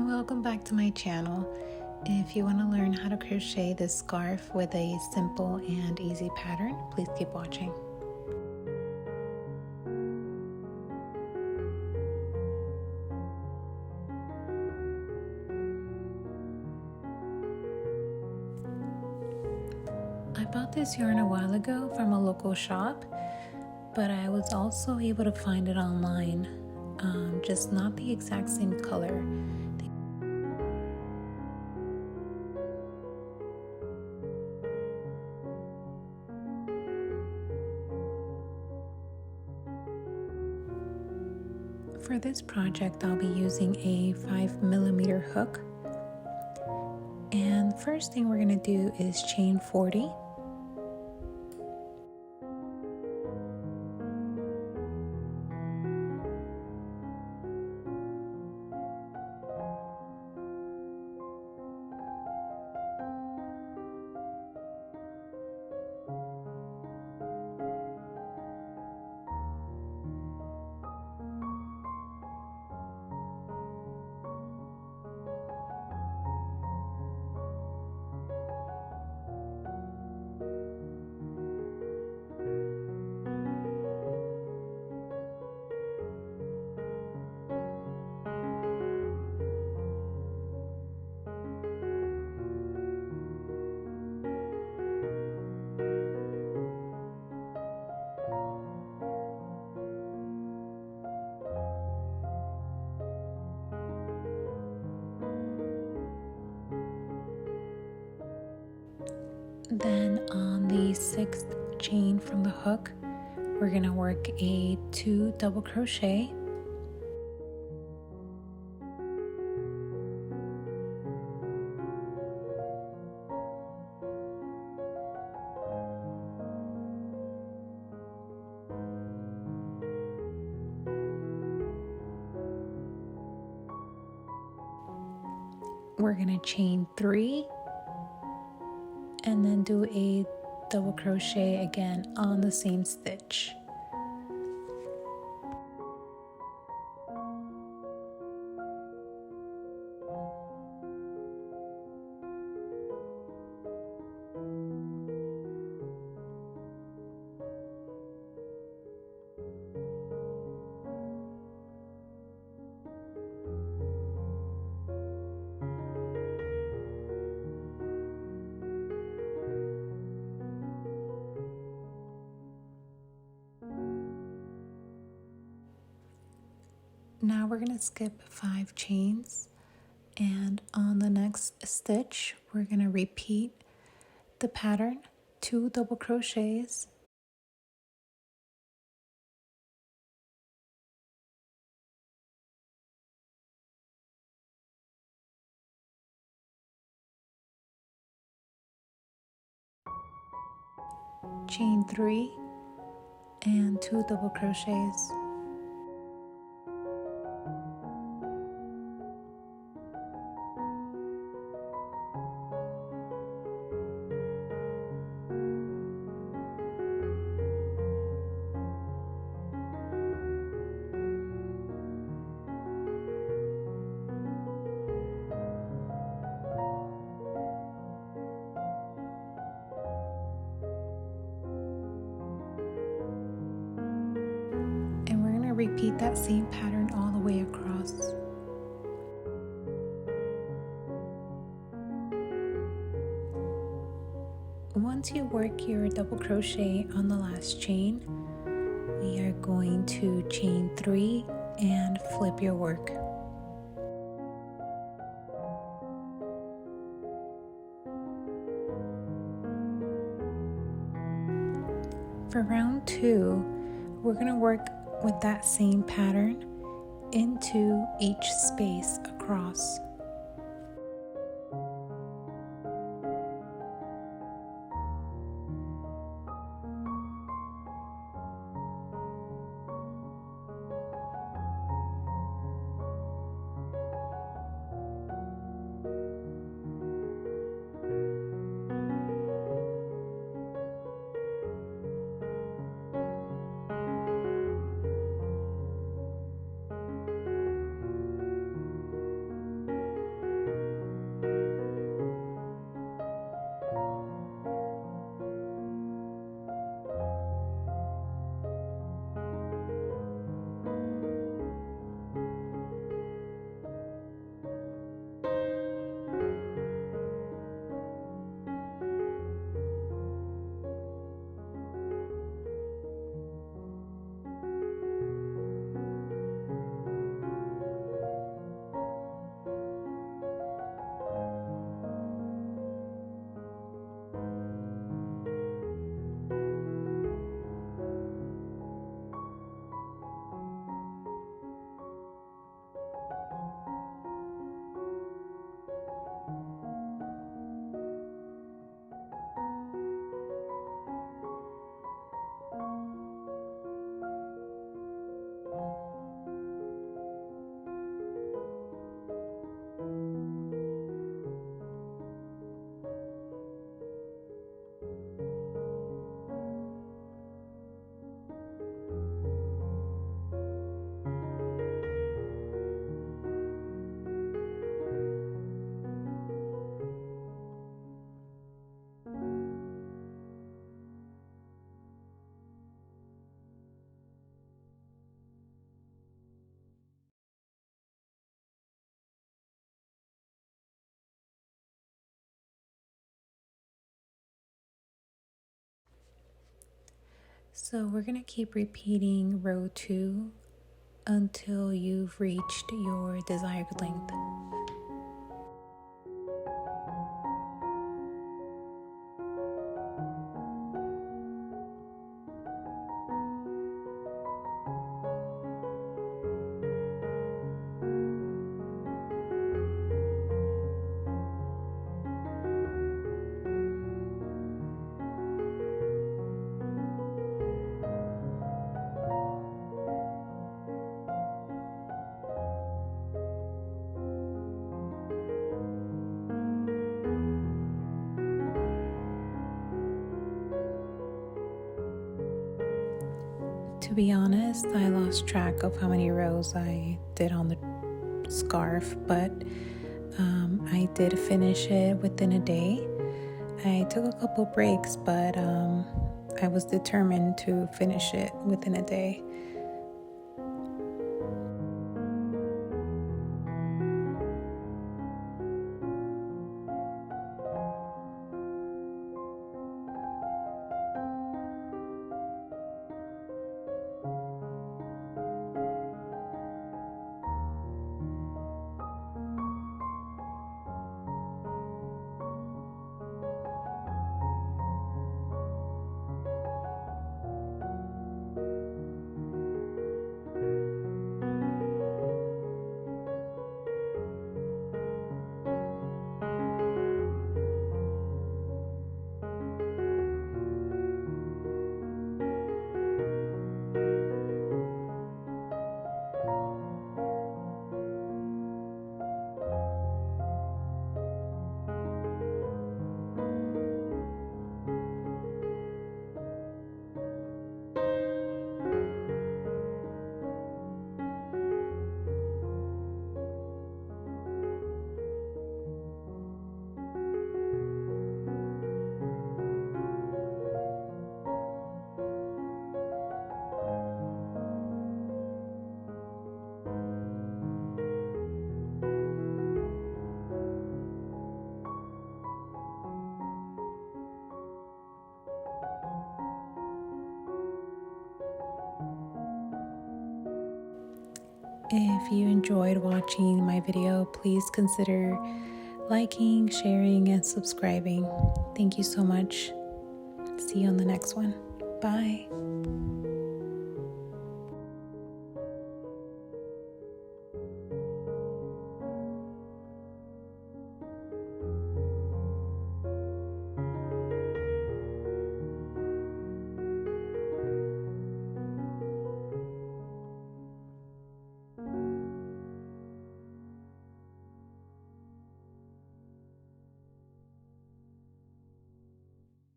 Welcome back to my channel. If you want to learn how to crochet this scarf with a simple and easy pattern, please keep watching. I bought this yarn a while ago from a local shop, but I was also able to find it online, just not the exact same color. For this project, I'll be using a 5mm hook. And the first thing we're going to do is chain 40. Then on the 6th chain from the hook, we're going to work a 2 double crochet. We're going to chain 3 and then do a double crochet again on the same stitch. Now we're going to skip 5 chains, and on the next stitch we're going to repeat the pattern, 2 double crochets, chain 3 and 2 double crochets. Repeat that same pattern all the way across. Once you work your double crochet on the last chain, we are going to chain 3 and flip your work. For round 2, we're going to work with that same pattern into each space across. So we're going to keep repeating row 2 until you've reached your desired length. To be honest, I lost track of how many rows I did on the scarf, but I did finish it within a day. I took a couple breaks, but I was determined to finish it within a day. If you enjoyed watching my video, please consider liking, sharing, and subscribing. Thank you so much. See you on the next one. Bye.